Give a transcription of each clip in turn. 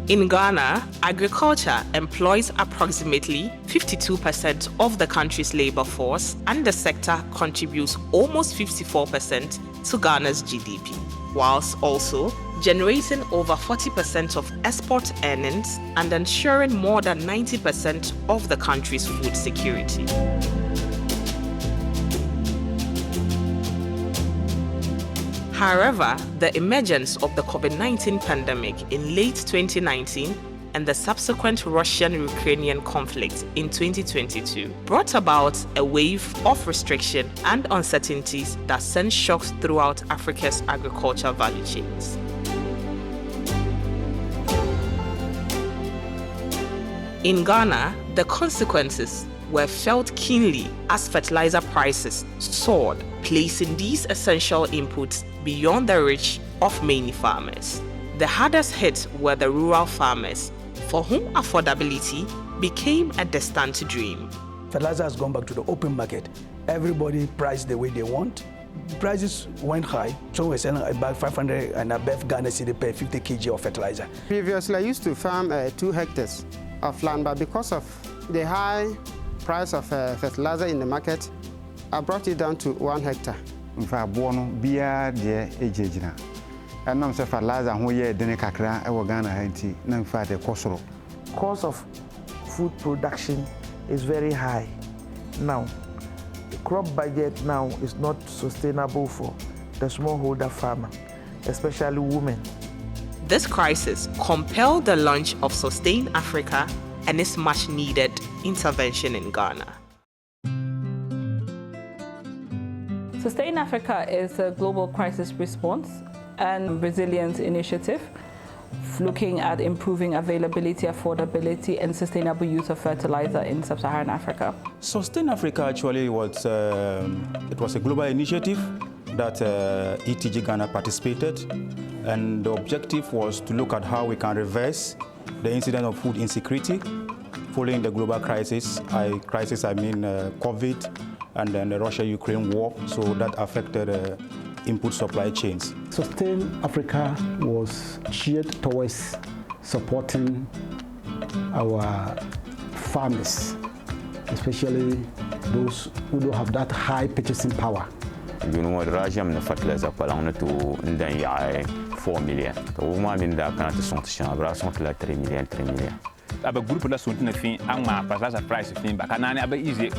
In Ghana, agriculture employs approximately 52% of the country's labor force, and the sector contributes almost 54% to Ghana's GDP, whilst also generating over 40% of export earnings and ensuring more than 90% of the country's food security. However, the emergence of the COVID-19 pandemic in late 2019 and the subsequent Russian-Ukrainian conflict in 2022 brought about a wave of restriction and uncertainties that sent shocks throughout Africa's agricultural value chains. In Ghana, the consequences were felt keenly as fertilizer prices soared, placing these essential inputs beyond the reach of many farmers. The hardest hit were the rural farmers, for whom affordability became a distant dream. Fertilizer has gone back to the open market. Everybody priced the way they want. Prices went high, so we're selling about 500 and above Ghana cedi per 50 kg of fertilizer. Previously, I used to farm 2 hectares of land, but because of the high price of fertilizer in the market, I brought it down to 1 hectare. In fact, bono bia de ejejina. And I'm saying fertilizer who ye dene kakra e Ghana hanti na in fact the cost of food production is very high. Now, the crop budget now is not sustainable for the smallholder farmer, especially women. This crisis compelled the launch of Sustain Africa and its much-needed intervention in Ghana. Sustain Africa is a global crisis response and resilience initiative looking at improving availability, affordability, and sustainable use of fertilizer in sub-Saharan Africa. Sustain Africa actually was a global initiative that ETG Ghana participated, and the objective was to look at how we can reverse the incidence of food insecurity following the global crisis. I mean COVID and then the Russia-Ukraine war, so that affected input supply chains. Sustain Africa was geared towards supporting our farmers, especially those who don't have that high purchasing power. You know what, Rajam the fertilizer palang to ndanya 4 million. Uma minda kana to sontishan abra sont la 3 million. Aba groupe la sont na fin angma fertilizer price fin ba kana ne aba easy.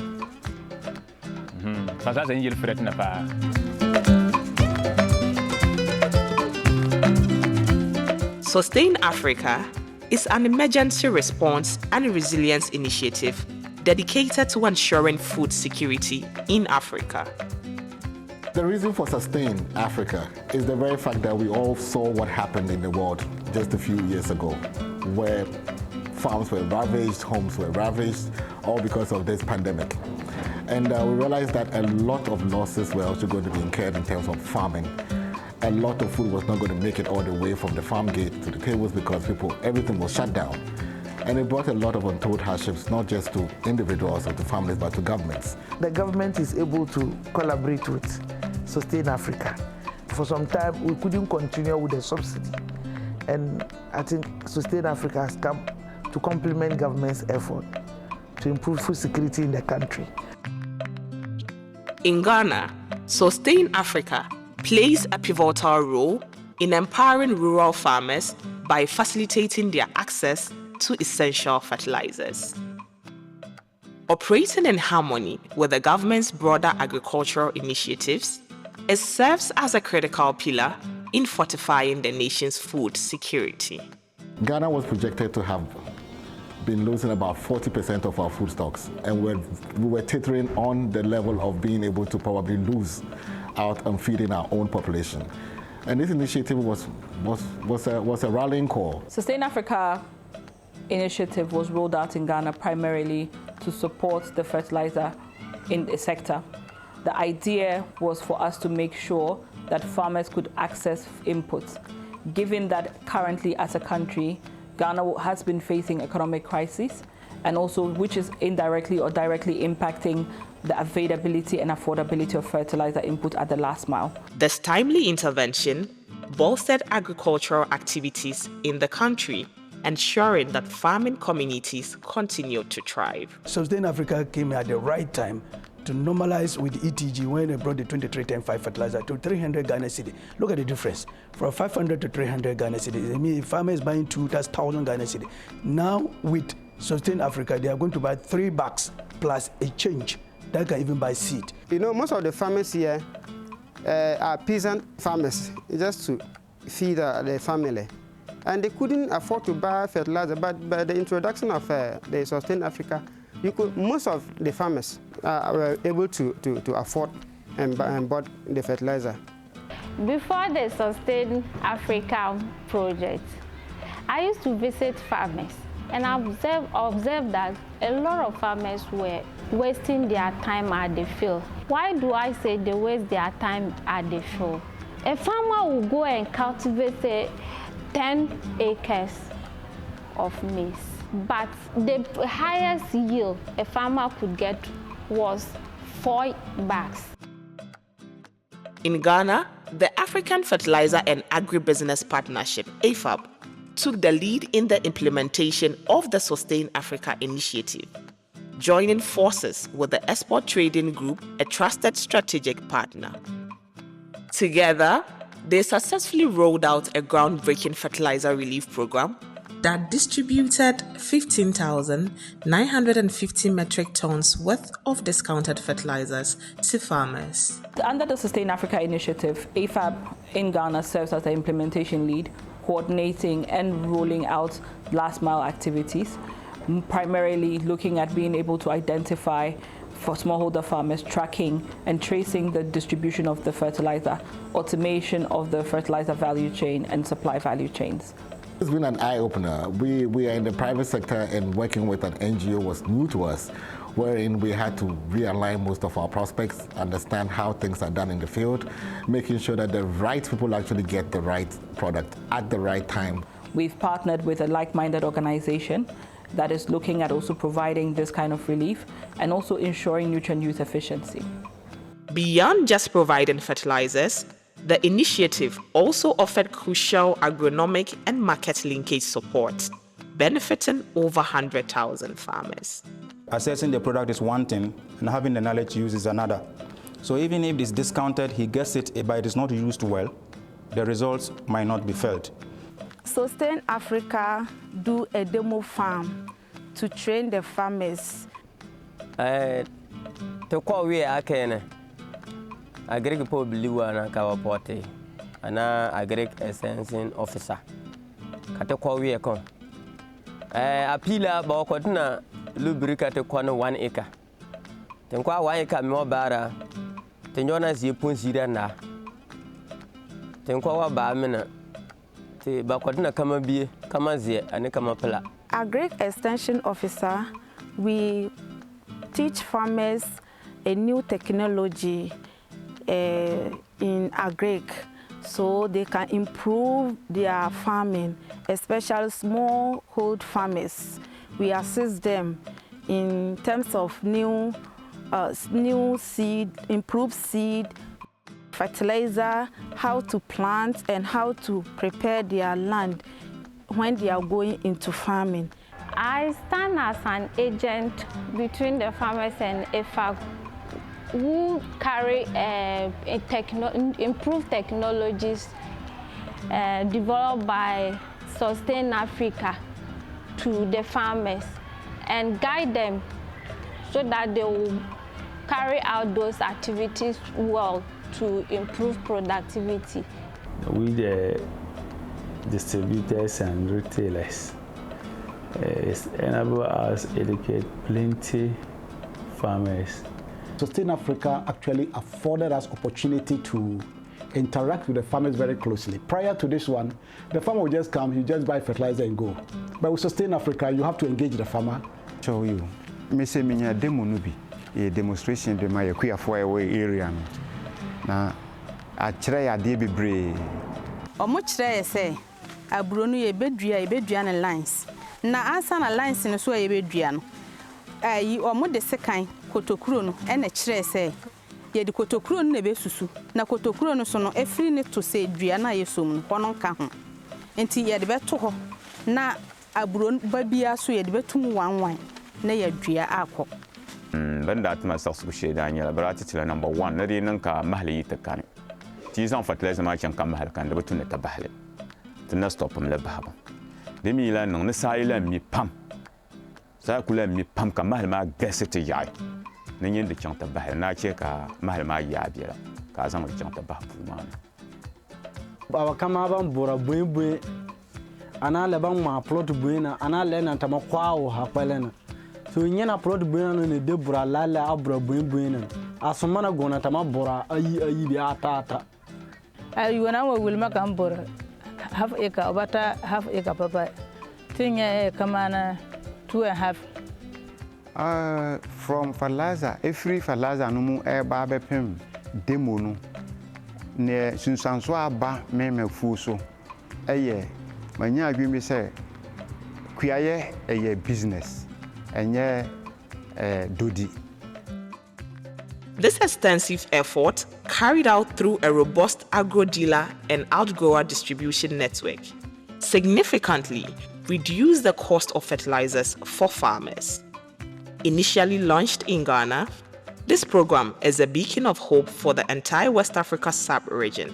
Fertilizer yel fret na pa. Sustain Africa is an emergency response and resilience initiative dedicated to ensuring food security in Africa. The reason for Sustain Africa is the very fact that we all saw what happened in the world just a few years ago, where farms were ravaged, homes were ravaged, all because of this pandemic. And we realized that a lot of losses were also going to be incurred in terms of farming. A lot of food was not going to make it all the way from the farm gate to the tables because everything was shut down. And it brought a lot of untold hardships, not just to individuals or to families, but to governments. The government is able to collaborate with Sustain Africa. For some time, we couldn't continue with the subsidy. And I think Sustain Africa has come to complement government's effort to improve food security in the country. In Ghana, Sustain Africa plays a pivotal role in empowering rural farmers by facilitating their access to essential fertilizers. Operating in harmony with the government's broader agricultural initiatives, it serves as a critical pillar in fortifying the nation's food security. Ghana was projected to have been losing about 40% of our food stocks, and we were teetering on the level of being able to probably lose out on feeding our own population. And this initiative was a rallying call. Sustain Africa initiative was rolled out in Ghana primarily to support the fertilizer in the sector. The idea was for us to make sure that farmers could access inputs, given that currently as a country, Ghana has been facing economic crisis, and also which is indirectly or directly impacting the availability and affordability of fertilizer input at the last mile. This timely intervention bolstered agricultural activities in the country ensuring that farming communities continue to thrive. Sustain Africa came at the right time to normalize with ETG when they brought the 2310-5 fertilizer to 300 Ghana cedi. Look at the difference. From 500 to 300 Ghana cedi. I mean, if farmer is buying 2, that's 1,000 Ghana cedi. Now, with Sustain Africa, they are going to buy 3 bags plus a change. That can even buy seed. You know, most of the farmers here are peasant farmers, just to feed their family. And they couldn't afford to buy fertilizer, but by the introduction of the Sustain Africa, most of the farmers were able to afford and bought the fertilizer. Before the Sustain Africa project, I used to visit farmers, and I observed that a lot of farmers were wasting their time at the field. Why do I say they waste their time at the field? A farmer will go and cultivate, say, 10 acres of maize. But the highest yield a farmer could get was 4 bags. In Ghana, the African Fertilizer and Agribusiness Partnership, AFAP, took the lead in the implementation of the Sustain Africa initiative, joining forces with the Export Trading Group, a trusted strategic partner. Together, they successfully rolled out a groundbreaking fertilizer relief program that distributed 15,950 metric tons worth of discounted fertilizers to farmers. Under the Sustain Africa initiative, AFAP in Ghana serves as the implementation lead, coordinating and rolling out last mile activities, primarily looking at being able to identify for smallholder farmers, tracking and tracing the distribution of the fertilizer, automation of the fertilizer value chain and supply value chains. It's been an eye-opener. We are in the private sector, and working with an NGO was new to us, wherein we had to realign most of our prospects, understand how things are done in the field, making sure that the right people actually get the right product at the right time. We've partnered with a like-minded organization that is looking at also providing this kind of relief and also ensuring nutrient use efficiency. Beyond just providing fertilizers, the initiative also offered crucial agronomic and market linkage support, benefiting over 100,000 farmers. Assessing the product is one thing, and having the knowledge to use is another. So even if it's discounted, he gets it, but it is not used well, the results might not be felt. Sustain Africa do a demo farm to train the farmers. To call we a Agribusiness Biliwa na kawapote, ana Agribusiness Extension Officer. Kate call we a con. Apila Bokotna lubricate to 1 acre. Then qua 1 acre more bara. Tenjona zipunzira na. Then qua bamina. Bakotna kama bie, kama zie, and kama pala. Agribusiness Extension Officer, we teach farmers a new technology in agric, so they can improve their farming, especially smallhold farmers. We assist them in terms of new seed, improved seed, fertilizer, how to plant and how to prepare their land when they are going into farming. I stand as an agent between the farmers and AFAP, who carry improved technologies developed by Sustain Africa to the farmers and guide them so that they will carry out those activities well to improve productivity. We the distributors and retailers enable us educate plenty farmers. Sustain Africa actually afforded us opportunity to interact with the farmers very closely. Prior to this one, the farmer will just come, he just buy fertilizer and go. But with Sustain Africa, you have to engage the farmer. Show you. Me say me demo no bi. A demonstration de my queer for away area. Na a try a de bebre. Omo try say aburo no ye bedua na lines. Na answer na lines no so ye bedua no. Omo de sekan kotokuro no e na kire say ye de kotokuro no na be susu. Na kotokuro no so no efri ne to say dua na ye som no hono nka ho. Enti ye de beto ho na aburo babia so ye de betum wanwan na ya dua akọ banda tuma saksu she Daniel barati tila number 1 na di nan ka mahli ta kan ti zan fertilizer ma kan mahal kan da batun ta bahle tun stop mu la bahaba de mi la nan sa ila mi pam sa kula mi pam ka mahal ma gasete yayi nan yin da kan ta bahle na ce ka mahal ma ya biya ka zan kan ta bahbu ma ba kama ban bora buin ana le ban ma plot buina ana le na ta makwawo ha kwalena so nyana plot buina no ne de bora lala abura buina asumana gona ta ma bora ayi bi ata ayi wana wa wilma kan bora half acre obata half acre papa tinya kamana 2.5 from fertilizer every fertilizer no mu e ba be pem demo no ne sunsanso aba meme fu so eye manya adwumi se kuaye eye business enye dodi. This extensive effort, carried out through a robust agro-dealer and outgrower distribution network, significantly reduced the cost of fertilizers for farmers. Initially launched in Ghana, this program is a beacon of hope for the entire West Africa sub-region,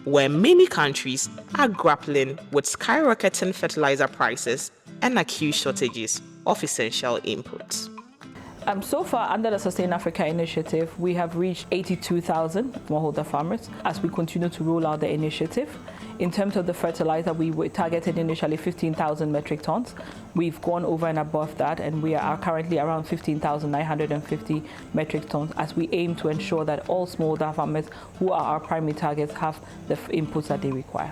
where many countries are grappling with skyrocketing fertilizer prices and acute shortages of essential inputs. So far, under the Sustain Africa initiative, we have reached 82,000 smallholder farmers as we continue to roll out the initiative. In terms of the fertilizer, we were targeted initially 15,000 metric tons. We've gone over and above that, and we are currently around 15,950 metric tons as we aim to ensure that all smallholder farmers who are our primary targets have the inputs that they require.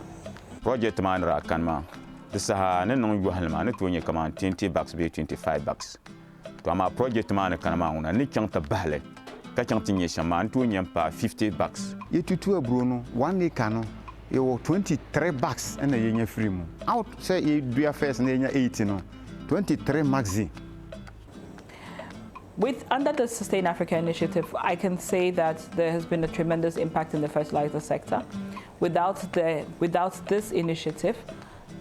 Project man ra kanma. This ne non yo halma ne to nye kama 20 bucks be 25 bucks. To ama project man kanma una ni kyang ta bahle. Ka kyang tinye shama to nye pa 50 bucks. Yetutu abro no 1 acre no you 23 bucks and a free mu. Out say you do your first and 80 no 23 maxi. Under the Sustain Africa initiative, I can say that there has been a tremendous impact in the fertilizer sector. Without this initiative,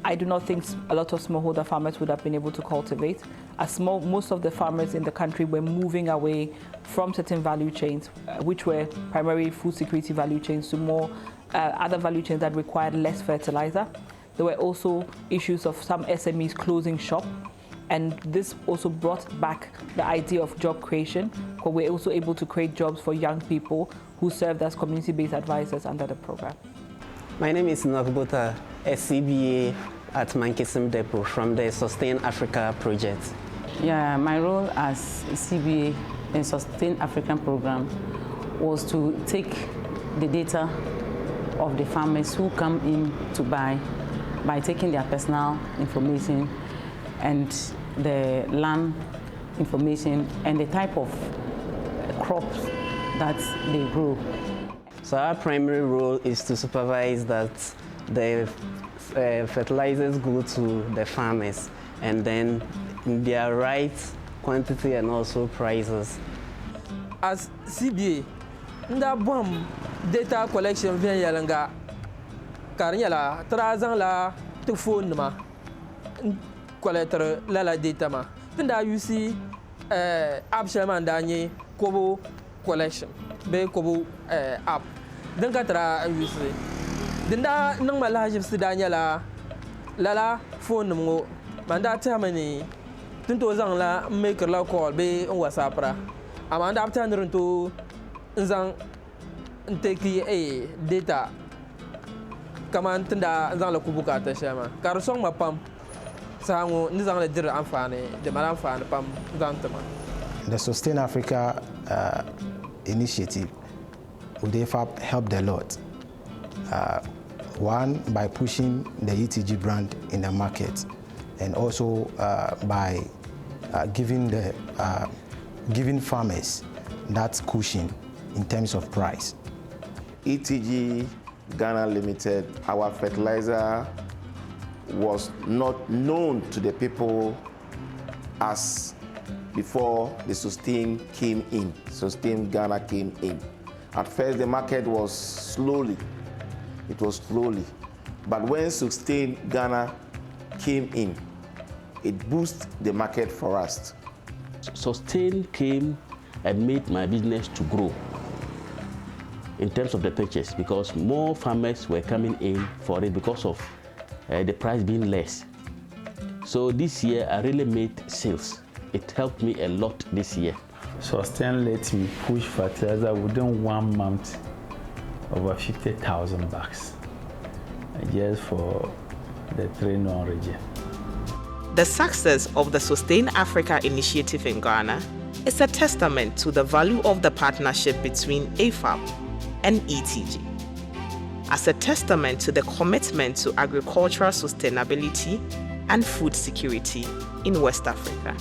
I do not think a lot of smallholder farmers would have been able to cultivate, as most of the farmers in the country were moving away from certain value chains, which were primarily food security value chains, to more other value chains that required less fertilizer. There were also issues of some SMEs closing shop, and this also brought back the idea of job creation, because we're also able to create jobs for young people who served as community-based advisors under the program. My name is Nogbota, a CBA at Mankisim Depot from the Sustain Africa project. Yeah, my role as CBA in Sustain African program was to take the data of the farmers who come in to buy by taking their personal information and the land information and the type of crops that they grow. So our primary role is to supervise that the fertilizers go to the farmers and then in their right quantity and also prices. As CBA, nda bom data collection via yalanga karnyala trazan la to phone ma collector la data ma nda yusi abshaman danye kobo collection be kobo app dan ka tra yusi dinda nang malajib sidanya la phone mo manda tamani tunto zang la make la call be on WhatsApp ra amanda aptan to zang take data kaman tunda zang la kubuka ta shama kar song ma pam sango ni zang la dir amfani de malam fani pam zang tama. The Sustain Africa initiative would AFAP helped a lot. One, by pushing the ETG brand in the market, and also by giving farmers that cushion in terms of price. ETG Ghana Limited, our fertilizer was not known to the people as before the Sustain came in. Sustain Ghana came in. At first, the market was slowly. It was slowly. But when Sustain Ghana came in, it boosts the market for us. Sustain came and made my business to grow in terms of the purchase, because more farmers were coming in for it because of the price being less. So this year I really made sales. It helped me a lot this year. Sustain let me push fertilizer within 1 month over 50,000 bucks just for the 3 North region. The success of the Sustain Africa initiative in Ghana is a testament to the value of the partnership between AFAP and ETG, as a testament to the commitment to agricultural sustainability and food security in West Africa.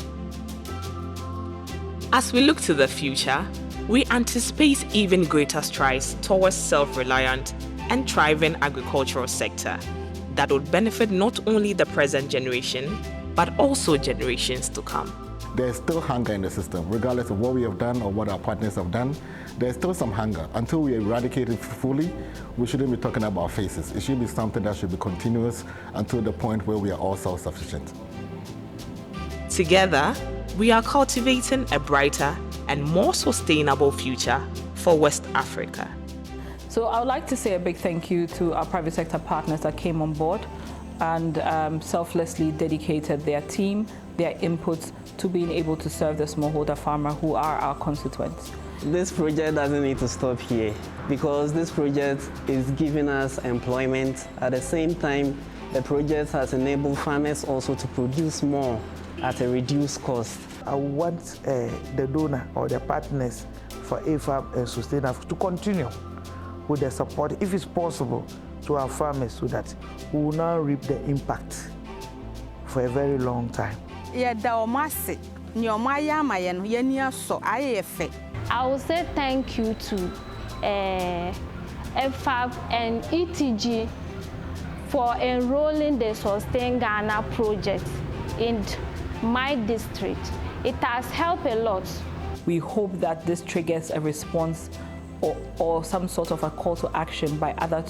As we look to the future, we anticipate even greater strides towards self-reliant and thriving agricultural sector that would benefit not only the present generation, but also generations to come. There's still hunger in the system, regardless of what we have done or what our partners have done. There's still some hunger. Until we eradicate it fully, we shouldn't be talking about phases. It should be something that should be continuous until the point where we are all self-sufficient. Together, we are cultivating a brighter and more sustainable future for West Africa. So I would like to say a big thank you to our private sector partners that came on board and selflessly dedicated their team, their inputs to being able to serve the smallholder farmer who are our constituents. This project doesn't need to stop here, because this project is giving us employment. At the same time, the project has enabled farmers also to produce more at a reduced cost. I want the donor or the partners for AFAP and Sustain Africa to continue with the support, if it's possible, to our farmers, so that we will now reap the impact for a very long time. I will say thank you to AFAP and ETG for enrolling the Sustain Ghana project in my district. It has helped a lot. We hope that this triggers a response or some sort of a call to action by other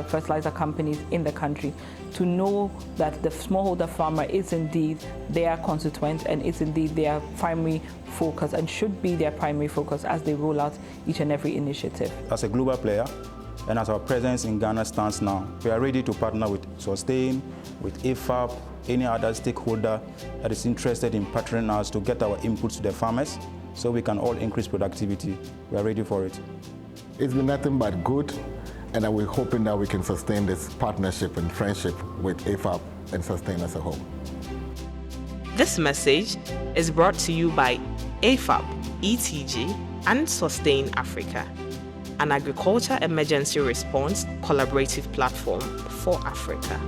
fertilizer companies in the country to know that the smallholder farmer is indeed their constituent and is indeed their primary focus and should be their primary focus as they roll out each and every initiative. As a global player, and as our presence in Ghana stands now, we are ready to partner with Sustain, with AFAP, any other stakeholder that is interested in partnering us to get our inputs to the farmers so we can all increase productivity. We are ready for it. It's been nothing but good, and we're hoping that we can sustain this partnership and friendship with AFAP and Sustain as a whole. This message is brought to you by AFAP, ETG, and Sustain Africa, an agriculture emergency response collaborative platform for Africa.